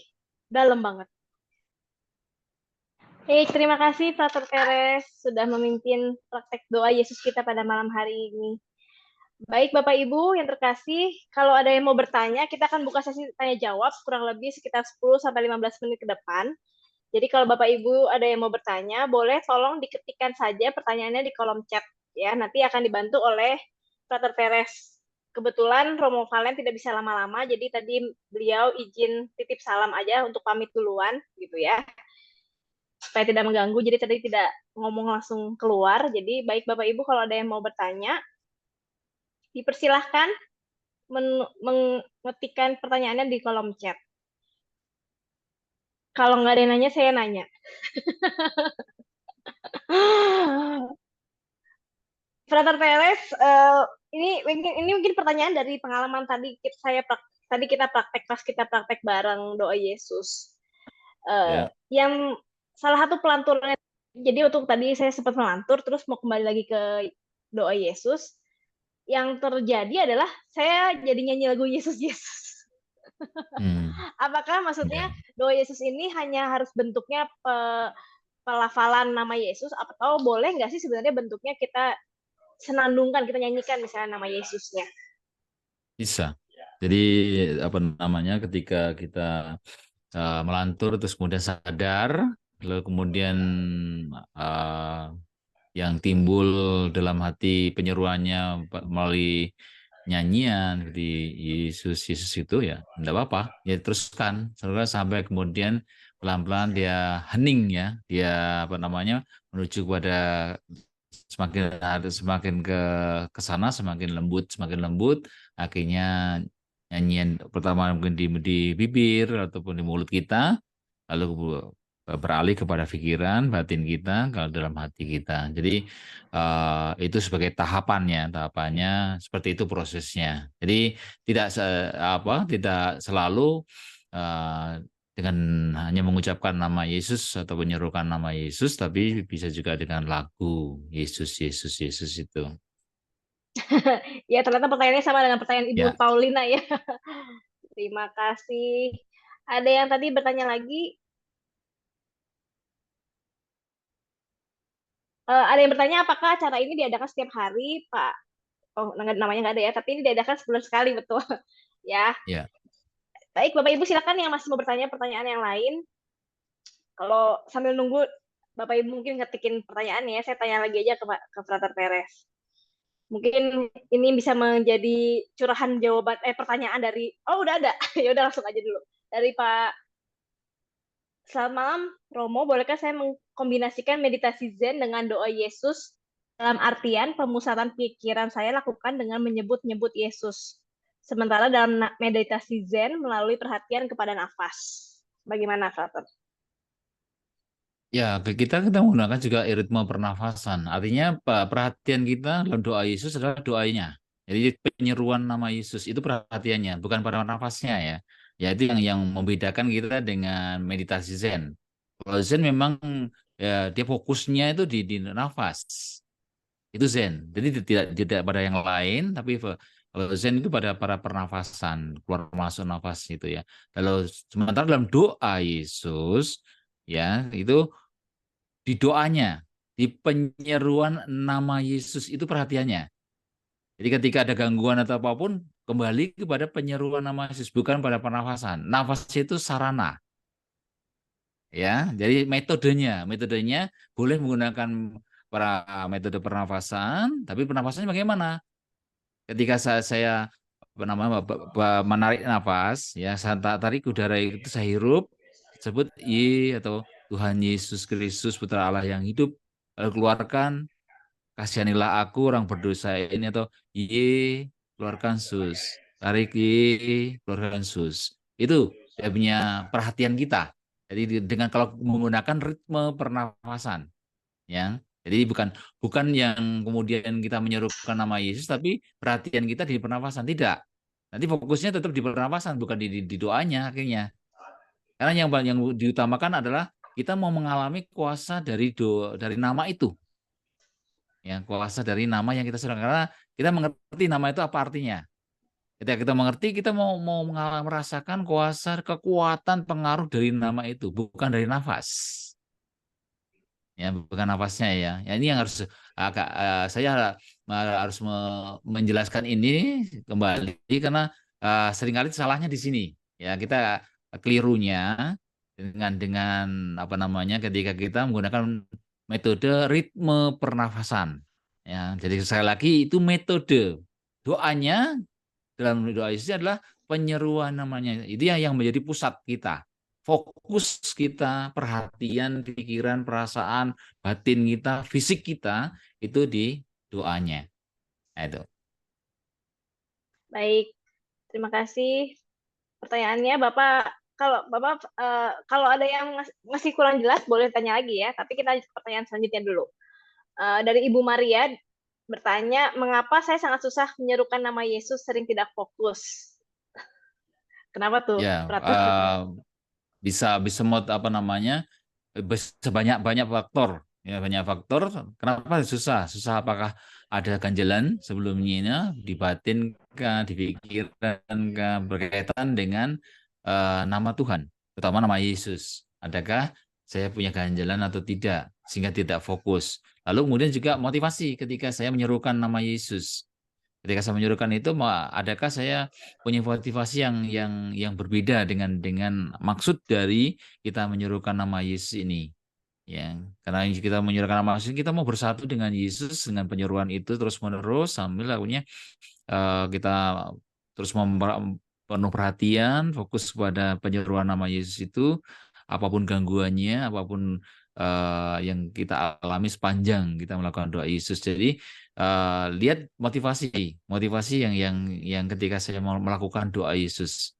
dalam banget. Terima kasih Frater Teres sudah memimpin praktek doa Yesus kita pada malam hari ini. Baik Bapak Ibu yang terkasih, kalau ada yang mau bertanya, kita akan buka sesi tanya jawab kurang lebih sekitar 10-15 menit ke depan. Jadi kalau Bapak Ibu ada yang mau bertanya, boleh tolong diketikkan saja pertanyaannya di kolom chat ya. Nanti akan dibantu oleh Frater Teres. Kebetulan Romo Valen tidak bisa lama-lama, jadi tadi beliau izin titip salam aja untuk pamit duluan gitu ya. Supaya tidak mengganggu, jadi tadi tidak ngomong langsung keluar. Jadi baik Bapak Ibu kalau ada yang mau bertanya, dipersilahkan mengetikkan pertanyaannya di kolom chat. Kalau nggak ada yang nanya, saya nanya. Frater Teres, ini mungkin pertanyaan dari pengalaman tadi kita praktek bareng doa Yesus. Yang salah satu pelanturnya, jadi untuk tadi saya sempat melantur, terus mau kembali lagi ke doa Yesus. Yang terjadi adalah saya jadi nyanyi lagu Yesus Yesus. Apakah maksudnya doa Yesus ini hanya harus bentuknya pelafalan nama Yesus, atau boleh nggak sih sebenarnya bentuknya kita senandungkan, kita nyanyikan misalnya nama Yesusnya? Bisa. Jadi apa namanya, ketika kita melantur terus kemudian sadar, lalu kemudian yang timbul dalam hati penyeruannya melalui nyanyian di Yesus Yesus itu ya enggak apa-apa, ya teruskan saudara sampai kemudian pelan-pelan dia hening ya, dia apa namanya menuju kepada semakin ke sana semakin lembut, akhirnya nyanyian pertama mungkin di bibir ataupun di mulut kita, lalu beralih kepada pikiran batin kita, kalau dalam hati kita. Jadi itu sebagai tahapannya seperti itu prosesnya. Jadi tidak selalu eh, dengan hanya mengucapkan nama Yesus atau menyerukan nama Yesus, tapi bisa juga dengan lagu Yesus Yesus Yesus itu. Ya, ternyata pertanyaannya sama dengan pertanyaan Ibu Ya. Paulina ya. Terima kasih. Ada yang tadi bertanya lagi. Ada yang bertanya apakah acara ini diadakan setiap hari, Pak? Oh, namanya nggak ada ya, tapi ini diadakan sebulan sekali, betul. Ya. Ya. Baik, Bapak Ibu silakan yang masih mau bertanya pertanyaan yang lain. Kalau sambil nunggu Bapak Ibu mungkin ngetikin pertanyaannya, saya tanya lagi aja ke Frater Perez. Mungkin ini bisa menjadi curahan jawaban pertanyaan dari udah ada. Ya udah langsung aja dulu. Dari Pak. Selamat malam, Romo. Bolehkah saya mengkombinasikan meditasi Zen dengan doa Yesus dalam artian pemusatan pikiran saya lakukan dengan menyebut-nyebut Yesus. Sementara dalam meditasi Zen melalui perhatian kepada nafas. Bagaimana, Frater? Ya, kita menggunakan juga ritme pernafasan. Artinya perhatian kita dalam doa Yesus adalah doanya. Jadi penyeruan nama Yesus itu perhatiannya, bukan pada nafasnya ya. Ya itu yang membedakan kita dengan meditasi Zen. Kalau Zen memang ya, dia fokusnya itu di nafas. Itu Zen. Jadi tidak pada yang lain, tapi kalau Zen itu pada pernafasan, keluar masuk nafas itu ya. Kalau sementara dalam doa Yesus ya itu di doanya, di penyeruan nama Yesus itu perhatiannya. Jadi ketika ada gangguan atau apapun, kembali kepada penyeruan nama Yesus, bukan pada pernafasan. Nafas itu sarana. Ya, jadi metodenya boleh menggunakan para metode pernafasan, tapi pernafasannya bagaimana? Ketika saya menarik nafas, ya saya tarik udara itu, saya hirup, sebut atau Tuhan Yesus Kristus Putra Allah yang hidup, lalu keluarkan, kasihanilah aku orang berdosa ini, atau keluarkan sus, tarik keluarkan sus. Itu dia punya perhatian kita. Jadi dengan kalau menggunakan ritme pernafasan, ya. Jadi bukan yang kemudian kita menyerukan nama Yesus, tapi perhatian kita di pernafasan, tidak. Nanti fokusnya tetap di pernafasan, bukan di doanya akhirnya. Karena yang diutamakan adalah kita mau mengalami kuasa dari nama itu. Ya, kuasa dari nama yang kita sedang, karena kita mengerti nama itu apa artinya. Ketika kita mengerti, kita mau merasakan kuasa, kekuatan, pengaruh dari nama itu, bukan dari nafas. Ya, bukan nafasnya ya. Ya ini yang harus saya harus menjelaskan ini kembali, karena seringkali salahnya di sini. Ya, kita kelirunya dengan apa namanya, ketika kita menggunakan metode ritme pernafasan. Ya, jadi sekali lagi itu metode. Doanya dalam doa Yesus adalah penyeruan namanya. Itu yang menjadi pusat kita. Fokus kita, perhatian, pikiran, perasaan, batin kita, fisik kita itu di doanya. Nah, itu. Baik, terima kasih pertanyaannya, Bapak. Kalau ada yang masih kurang jelas boleh tanya lagi ya. Tapi kita lanjut ke pertanyaan selanjutnya dulu. Dari Ibu Maria bertanya, mengapa saya sangat susah menyerukan nama Yesus, sering tidak fokus? Kenapa tuh, Ya, Frater? bisa apa namanya, banyak faktor. Ya, banyak faktor. Kenapa susah? Susah apakah ada ganjalan sebelumnya di batin kah, di pikiran kah, berkaitan dengan nama Tuhan, terutama nama Yesus. Adakah saya punya ganjalan atau tidak, sehingga tidak fokus. Lalu kemudian juga motivasi ketika saya menyerukan nama Yesus. Ketika saya menyerukan itu, adakah saya punya motivasi yang berbeda dengan maksud dari kita menyerukan nama Yesus ini? Ya, karena kita menyerukan nama Yesus, kita mau bersatu dengan Yesus dengan penyeruan itu terus-menerus, sambil lakunya kita terus penuh perhatian, fokus kepada penyeruan nama Yesus itu, apapun gangguannya, apapun yang kita alami sepanjang kita melakukan doa Yesus. Jadi lihat motivasi yang ketika saya mau melakukan doa Yesus.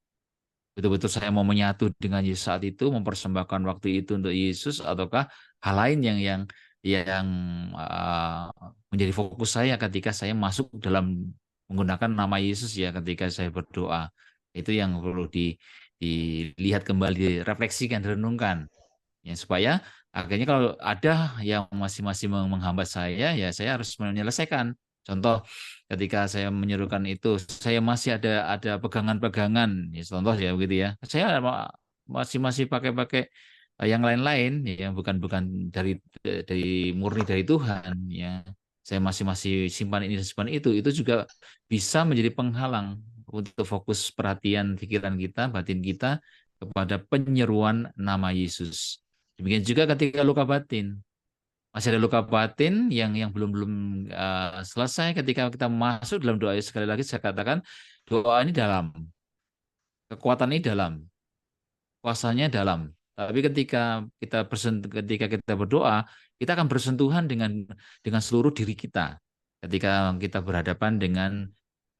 betul-betul saya mau menyatu dengan Yesus saat itu, mempersembahkan waktu itu untuk Yesus, ataukah hal lain yang menjadi fokus saya ketika saya masuk dalam menggunakan nama Yesus ya ketika saya berdoa. Itu yang perlu dilihat kembali, direfleksikan, direnungkan. Ya, supaya akhirnya kalau ada yang masih menghambat saya, ya saya harus menyelesaikan. Contoh, ketika saya menyerukan itu, saya masih ada pegangan-pegangan, ya, contoh ya begitu ya. Saya masih pakai yang lain-lain, ya bukan bukan dari murni dari Tuhan, ya. Saya masih simpan ini dan simpan itu juga bisa menjadi penghalang untuk fokus perhatian pikiran kita, batin kita kepada penyeruan nama Yesus. Demikian juga ketika luka batin. Masih ada luka batin yang belum belum selesai ketika kita masuk dalam doa. Sekali lagi saya katakan doa ini dalam, kekuatan ini dalam, kuasanya dalam. Tapi ketika kita berdoa, kita akan bersentuhan dengan seluruh diri kita. Ketika kita berhadapan dengan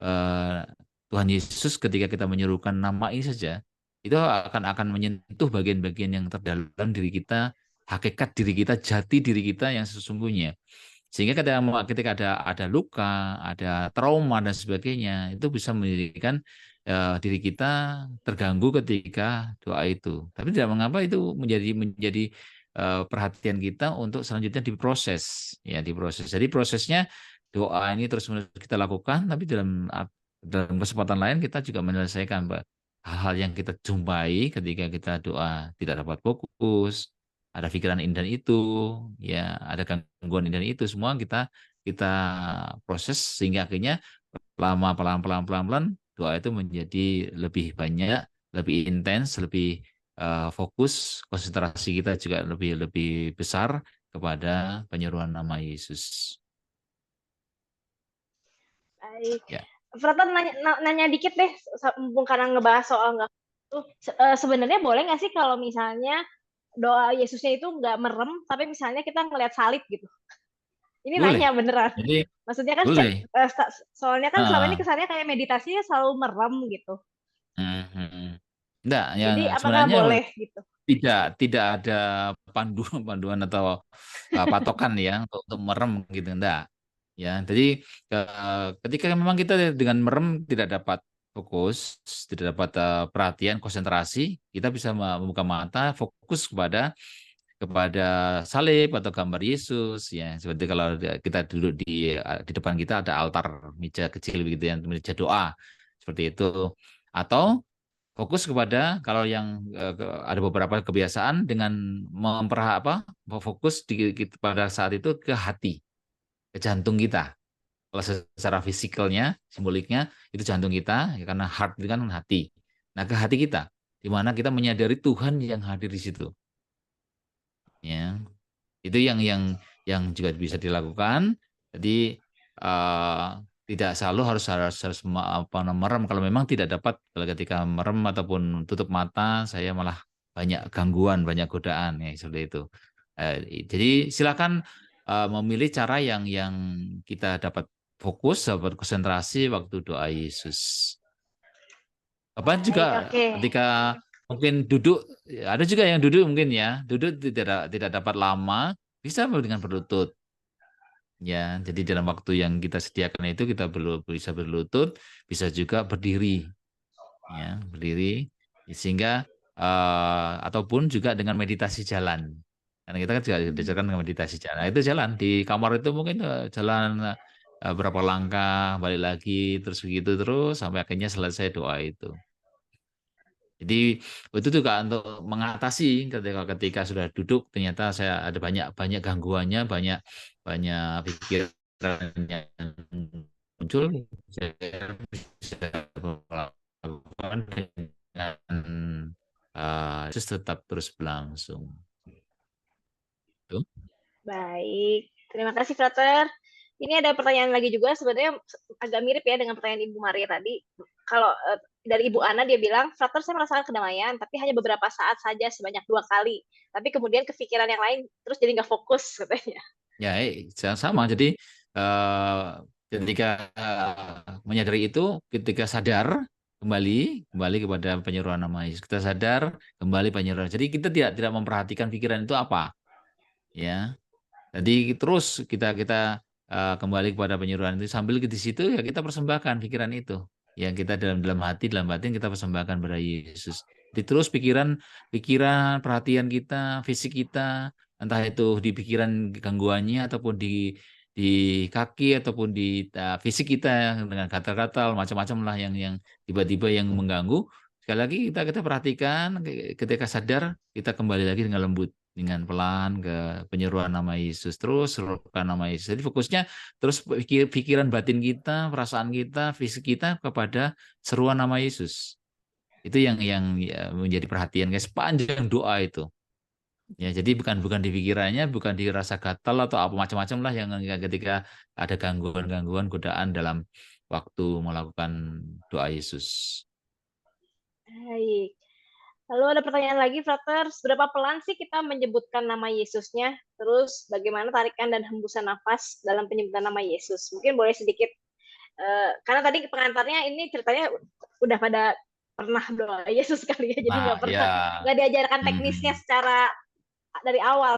eh, Tuhan Yesus, ketika kita menyerukan nama ini saja, itu akan menyentuh bagian-bagian yang terdalam diri kita, hakikat diri kita, jati diri kita yang sesungguhnya. Sehingga ketika ada luka, ada trauma dan sebagainya, itu bisa menjadikan diri kita terganggu ketika doa itu. Tapi tidak mengapa itu menjadi perhatian kita untuk selanjutnya diproses, ya diproses. Jadi prosesnya doa ini terus menerus kita lakukan, tapi dalam kesempatan lain kita juga menyelesaikan hal-hal yang kita jumpai ketika kita doa tidak dapat fokus, ada pikiran ini dan itu, ya ada gangguan ini dan itu, semua kita proses sehingga akhirnya pelan-pelan doa itu menjadi lebih banyak, lebih intens, lebih fokus, konsentrasi kita juga lebih lebih besar kepada penyeruan nama Yesus. Baik. Ya, Frater nanya dikit deh, mumpung karena ngebahas soal nggak tuh. Sebenarnya boleh nggak sih kalau misalnya doa Yesusnya itu nggak merem, tapi misalnya kita ngelihat salib gitu? Ini boleh. nanya beneran. Jadi Maksudnya kan boleh. soalnya kan selama ini kesannya kayak meditasinya selalu merem gitu. Enggak, yang Jadi apakah sebenarnya boleh gitu? tidak ada panduan atau patokan ya untuk merem gitu, enggak. Ya, jadi ketika memang kita dengan merem tidak dapat fokus, tidak dapat perhatian, konsentrasi, kita bisa membuka mata, fokus kepada salib atau gambar Yesus ya. Seperti kalau kita duduk di depan kita ada altar meja kecil begitu ya, meja doa seperti itu. Atau fokus kepada kalau yang ada beberapa kebiasaan dengan fokus pada saat itu ke hati, ke jantung kita. Kalau secara fisikalnya, simboliknya itu jantung kita, ya, karena heart itu kan hati. Nah, ke hati kita, di mana kita menyadari Tuhan yang hadir di situ. Ya, itu yang juga bisa dilakukan. Jadi tidak selalu harus merem. Kalau memang tidak dapat, kalau ketika merem ataupun tutup mata, saya malah banyak gangguan, banyak godaan ya seperti itu. Jadi silakan memilih cara yang kita dapat fokus, dapat konsentrasi waktu doa Yesus. Apa Baik, juga oke. ketika mungkin duduk, ada juga yang duduk mungkin ya, duduk tidak dapat lama, bisa dengan berlutut. Ya, jadi dalam waktu yang kita sediakan itu kita bisa berlutut, bisa juga berdiri, ya, berdiri, sehingga ataupun juga dengan meditasi jalan. Karena kita kan juga diajarkan dengan meditasi jalan. Nah, itu jalan di kamar itu mungkin jalan berapa langkah, balik lagi, terus begitu terus sampai akhirnya selesai doa itu. Jadi itu juga untuk mengatasi ketika sudah duduk ternyata saya ada banyak gangguannya, banyak pikiran yang muncul, saya bisa melakukan dengan terus tetap terus berlangsung. Itu. Baik, terima kasih Frater. Ini ada pertanyaan lagi juga, sebenarnya agak mirip ya dengan pertanyaan Ibu Maria tadi. Kalau dari Ibu Ana dia bilang, Frater saya merasakan kedamaian, tapi hanya beberapa saat saja sebanyak 2 kali. Tapi kemudian kepikiran yang lain terus jadi nggak fokus katanya. Ya, sama. Jadi ketika menyadari itu, ketika sadar, kembali kepada penyeruan nama Yesus. Kita sadar kembali penyeruan. Jadi kita tidak memperhatikan pikiran itu apa, ya. Jadi terus kita kembali kepada penyuruhan itu, sambil di situ ya kita persembahkan pikiran itu. Yang kita dalam hati, dalam batin kita persembahkan pada Yesus. Jadi terus pikiran, perhatian kita, fisik kita, entah itu di pikiran gangguannya ataupun di kaki ataupun di fisik kita dengan gatal-gatal macam-macam lah yang tiba-tiba yang mengganggu. Sekali lagi kita perhatikan, ketika sadar kita kembali lagi dengan lembut, dengan pelan ke penyeruan nama Yesus, terus serukan nama Yesus. Jadi fokusnya terus pikiran batin kita, perasaan kita, fisik kita kepada seruan nama Yesus. Itu yang ya, menjadi perhatian guys sepanjang doa itu. Ya, jadi bukan di pikirannya, bukan dirasa gatal atau apa macam-macam lah yang ketika ada gangguan-gangguan godaan dalam waktu melakukan doa Yesus. Baik. Lalu ada pertanyaan lagi, Frater. Seberapa pelan sih kita menyebutkan nama Yesusnya? Terus bagaimana tarikan dan hembusan nafas dalam penyebutan nama Yesus? Mungkin boleh sedikit, karena tadi pengantarnya ini ceritanya udah pada pernah doa Yesus kali ya, jadi nggak diajarkan teknisnya secara dari awal.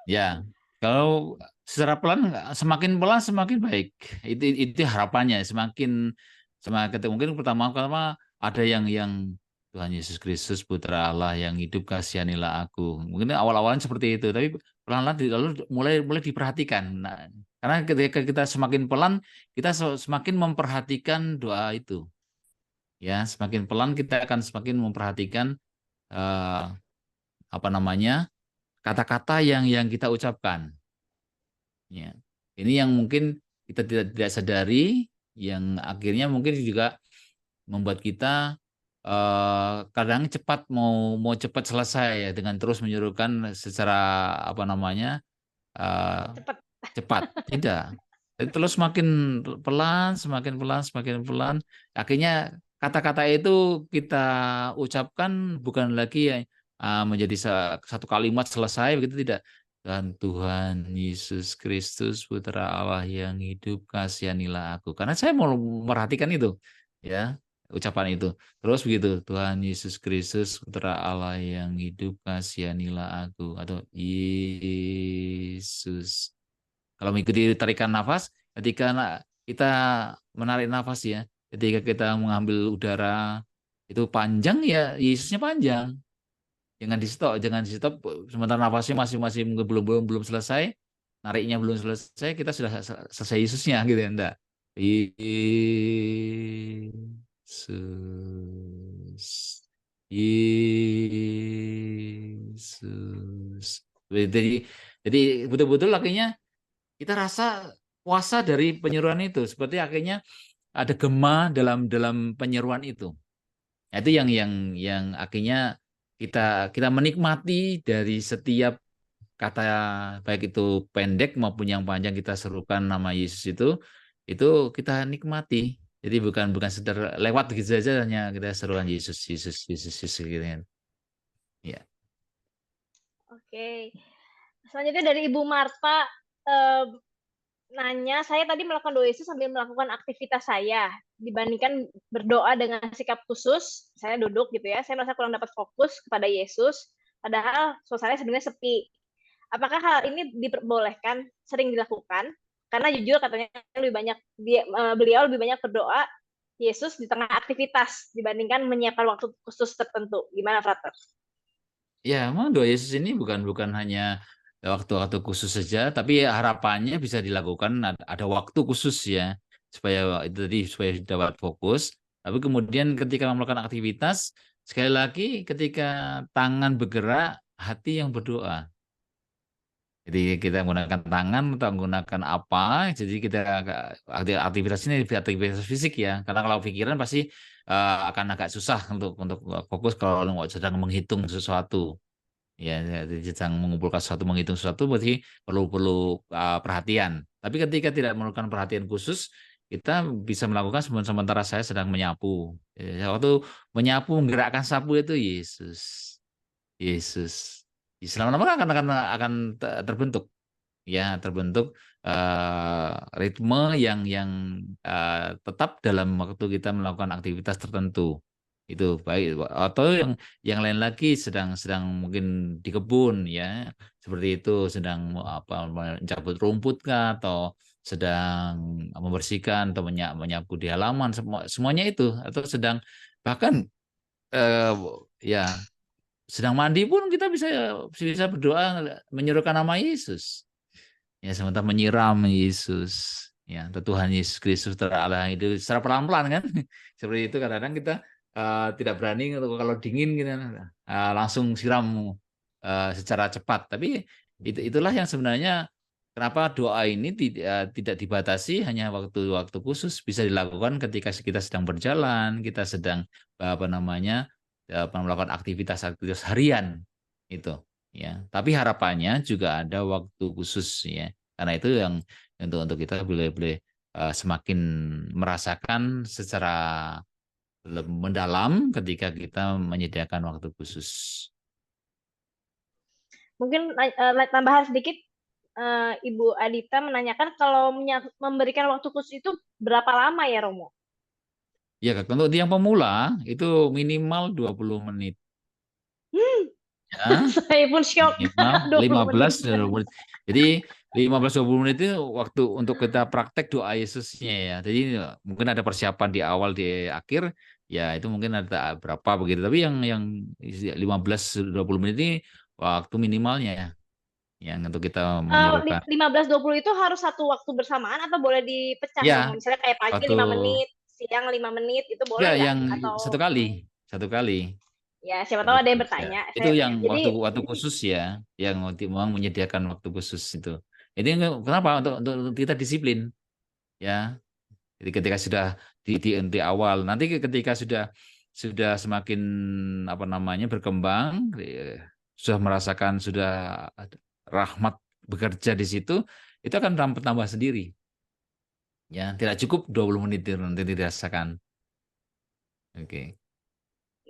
Ya, kalau secara pelan, semakin pelan semakin baik. Itu harapannya. Semakin mungkin pertama ada yang Tuhan Yesus Kristus Putra Allah yang hidup, kasihanilah aku. Mungkin awal-awalnya seperti itu, tapi pelan-pelan lalu mulai diperhatikan. Nah, karena ketika kita semakin pelan, kita semakin memperhatikan doa itu. Ya, semakin pelan kita akan semakin memperhatikan kata-kata yang kita ucapkan. Ya. Ini yang mungkin kita tidak sadari, yang akhirnya mungkin juga membuat kita kadang cepat mau cepat selesai ya, dengan terus menyuruhkan secara cepat. Tidak. Terus semakin pelan, semakin pelan. Akhirnya kata-kata itu kita ucapkan bukan lagi menjadi satu kalimat selesai, begitu tidak. Dan Tuhan Yesus Kristus Putra Allah yang hidup, kasihanilah aku. Karena saya mau memperhatikan itu, ya, ucapan itu. Terus begitu, Tuhan Yesus Kristus Putra Allah yang hidup, kasihanilah aku. Atau Yesus. Kalau mengikuti tarikan nafas, ketika kita menarik nafas ya, ketika kita mengambil udara itu panjang ya, Yesusnya panjang. Jangan di stop sementara nafasnya masih belum selesai, nariknya belum selesai, kita sudah selesai Yesusnya gitu ya, enggak. Yesus. Yesus. Jadi betul-betul akhirnya kita rasa puasa dari penyeruan itu, seperti akhirnya ada gema dalam penyeruan itu. Nah, itu yang akhirnya kita menikmati dari setiap kata, baik itu pendek maupun yang panjang kita serukan nama Yesus itu kita nikmati. Jadi bukan sekedar lewat gitu saja, hanya kita serukan Yesus Yesus Yesus Yesus gitu kan. Ya. Oke. Selanjutnya dari Ibu Marta, nanya, saya tadi melakukan doa Yesus sambil melakukan aktivitas saya. Dibandingkan berdoa dengan sikap khusus, saya duduk gitu ya, saya merasa kurang dapat fokus kepada Yesus, padahal suasananya sebenarnya sepi. Apakah hal ini diperbolehkan, sering dilakukan? Karena jujur katanya beliau lebih banyak berdoa Yesus di tengah aktivitas dibandingkan menyiapkan waktu khusus tertentu. Gimana, Frater? Ya, memang doa Yesus ini bukan hanya waktu-waktu khusus saja, tapi harapannya bisa dilakukan ada waktu khusus ya, supaya itu tadi supaya dapat fokus. Tapi kemudian ketika melakukan aktivitas, sekali lagi ketika tangan bergerak, hati yang berdoa. Jadi kita menggunakan tangan atau menggunakan apa, jadi kita aktivitas ini aktivitas fisik ya, karena kalau pikiran pasti akan agak susah untuk fokus kalau sedang menghitung sesuatu. Ya, sedang mengumpulkan sesuatu, menghitung sesuatu berarti perlu perhatian. Tapi ketika tidak memerlukan perhatian khusus, kita bisa melakukan sementara saya sedang menyapu. Waktu menyapu menggerakkan sapu itu Yesus. Yesus. Selama-lama akan terbentuk. ya, terbentuk ritme yang tetap dalam waktu kita melakukan aktivitas tertentu. Itu baik, atau yang lain lagi sedang mungkin di kebun, ya, seperti itu, sedang mencabut rumput kah, atau sedang membersihkan atau menyapu di halaman, semuanya itu, atau sedang bahkan eh, ya sedang mandi pun kita bisa berdoa menyerukan nama Yesus. Ya, sementara menyiram Yesus, ya, atau Tuhan Yesus Kristus Allah itu secara pelan-pelan kan. Seperti itu kadang-kadang kita tidak berani kalau dingin gitu, langsung siram secara cepat. Tapi itulah yang sebenarnya kenapa doa ini tidak dibatasi hanya waktu-waktu khusus, bisa dilakukan ketika kita sedang berjalan, kita sedang melakukan aktivitas-aktivitas harian itu, ya. Tapi harapannya juga ada waktu khusus, ya. Karena itu yang untuk kita boleh semakin merasakan secara mendalam ketika kita menyediakan waktu khusus. Mungkin tambahan sedikit, Ibu Adita menanyakan kalau memberikan waktu khusus itu berapa lama ya, Romo? Ya, untuk yang pemula itu minimal 20 menit. Ya, Saya pun shock. minimal 20 15-20 menit. Jadi 15-20 menit itu waktu untuk kita praktek doa Yesusnya, ya. Jadi mungkin ada persiapan di awal, di akhir, ya itu mungkin ada berapa begitu. Tapi yang 15-20 menit ini waktu minimalnya, ya, yang untuk kita menyerukan. 15-20 itu harus satu waktu bersamaan atau boleh dipecah, Ya, Romo? Misalnya kayak pagi waktu 5 menit, siang 5 menit, itu boleh ya nggak? yang Atau satu kali. ya siapa tahu ada yang Ya. bertanya. Itu yang Jadi waktu khusus, ya, yang memang menyediakan waktu khusus itu. Ini kenapa untuk kita disiplin, ya. Jadi ketika sudah di awal, nanti ketika sudah semakin berkembang, sudah merasakan sudah rahmat bekerja di situ, itu akan tambah sendiri. Ya, tidak cukup 20 menit itu nanti dirasakan. Oke.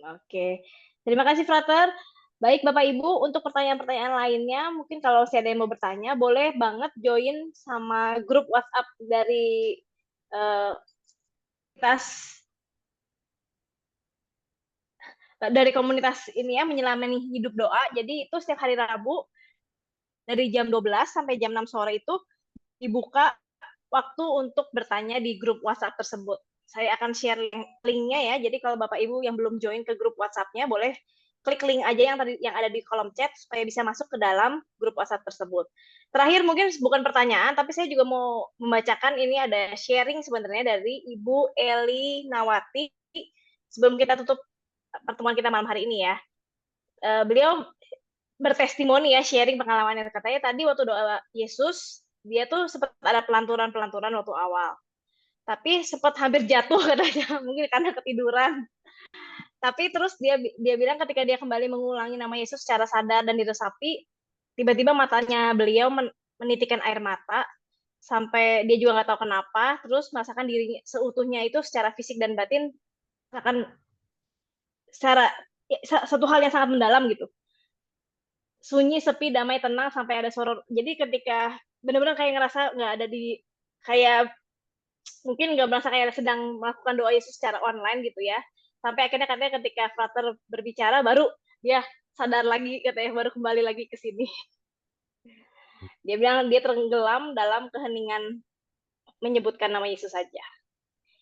Oke. Terima kasih, Frater. Baik, Bapak Ibu, untuk pertanyaan-pertanyaan lainnya, mungkin kalau ada yang mau bertanya, boleh banget join sama grup WhatsApp dari komunitas ini ya, Menyelami Hidup Doa. Jadi itu setiap hari Rabu dari jam 12 sampai jam 6 sore itu dibuka waktu untuk bertanya di grup WhatsApp tersebut. Saya akan share link-nya ya. Jadi kalau Bapak Ibu yang belum join ke grup WhatsApp-nya, boleh klik link aja yang ada di kolom chat supaya bisa masuk ke dalam grup WhatsApp tersebut. Terakhir mungkin bukan pertanyaan, tapi saya juga mau membacakan ini ada sharing sebenarnya dari Ibu Eli Nawati sebelum kita tutup pertemuan kita malam hari ini ya. Beliau bertestimoni ya, sharing pengalamannya. Katanya tadi waktu doa Yesus, dia tuh sempat ada pelanturan-pelanturan waktu awal. Tapi sempat hampir jatuh katanya, mungkin karena ketiduran. Tapi terus dia bilang ketika dia kembali mengulangi nama Yesus secara sadar dan diresapi, tiba-tiba matanya beliau menitikkan air mata, sampai dia juga nggak tahu kenapa, terus merasakan dirinya seutuhnya itu secara fisik dan batin, akan secara satu hal yang sangat mendalam gitu. Sunyi, sepi, damai, tenang, sampai ada sorot. Jadi ketika benar-benar kayak ngerasa nggak ada kayak mungkin nggak merasa kayak sedang melakukan doa Yesus secara online gitu ya. Sampai akhirnya katanya ketika Frater berbicara baru dia sadar lagi, katanya baru kembali lagi ke sini. Dia bilang dia tenggelam dalam keheningan menyebutkan nama Yesus saja.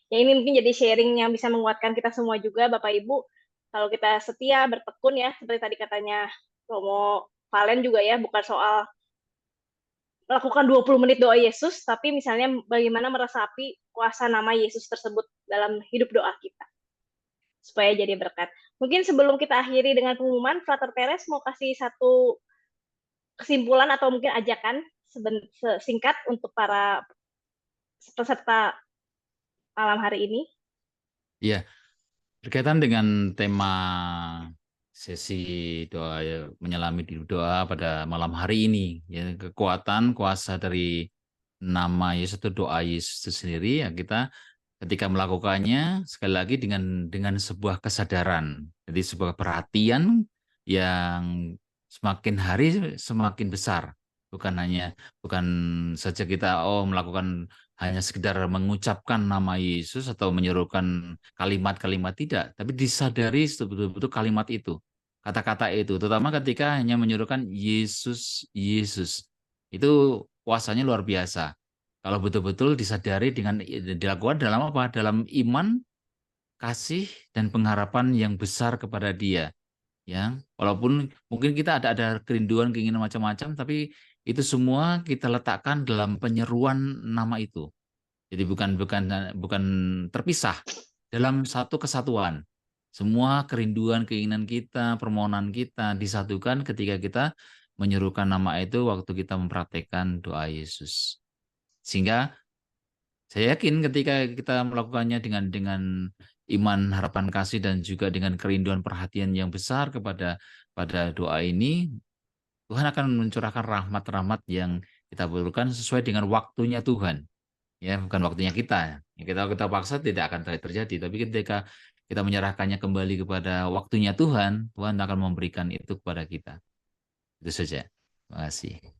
Ya ini mungkin jadi sharing yang bisa menguatkan kita semua juga Bapak Ibu. Kalau kita setia, bertekun ya, seperti tadi katanya Romo Valen juga ya, bukan soal melakukan 20 menit doa Yesus, tapi misalnya bagaimana meresapi kuasa nama Yesus tersebut dalam hidup doa kita. Supaya jadi berkat. Mungkin sebelum kita akhiri dengan pengumuman, Frater Teres mau kasih satu kesimpulan atau mungkin ajakan singkat untuk para peserta malam hari ini. Ya, berkaitan dengan tema sesi doa menyelami doa pada malam hari ini, ya, kekuatan kuasa dari nama Yesus atau doa Yesus itu sendiri, ya, kita ketika melakukannya sekali lagi dengan sebuah kesadaran, jadi sebuah perhatian yang semakin hari semakin besar, bukan saja kita melakukan hanya sekedar mengucapkan nama Yesus atau menyerukan kalimat-kalimat, tidak, tapi disadari betul-betul kalimat itu, kata-kata itu, terutama ketika hanya menyerukan Yesus, Yesus. Itu kuasanya luar biasa. Kalau betul-betul disadari dengan dilakukan dalam apa? Dalam iman, kasih, dan pengharapan yang besar kepada Dia. Ya, walaupun mungkin kita ada kerinduan, keinginan macam-macam, tapi itu semua kita letakkan dalam penyeruan nama itu. Jadi bukan bukan bukan terpisah, dalam satu kesatuan. Semua kerinduan, keinginan kita, permohonan kita disatukan ketika kita menyerukan nama itu waktu kita mempraktekkan doa Yesus. Sehingga saya yakin ketika kita melakukannya dengan iman, harapan kasih, dan juga dengan kerinduan perhatian yang besar pada doa ini, Tuhan akan mencurahkan rahmat-rahmat yang kita butuhkan sesuai dengan waktunya Tuhan. Ya, bukan waktunya kita. Ya, kita paksa tidak akan terjadi, tapi ketika kita menyerahkannya kembali kepada waktunya Tuhan, Tuhan akan memberikan itu kepada kita. Itu saja. Terima kasih.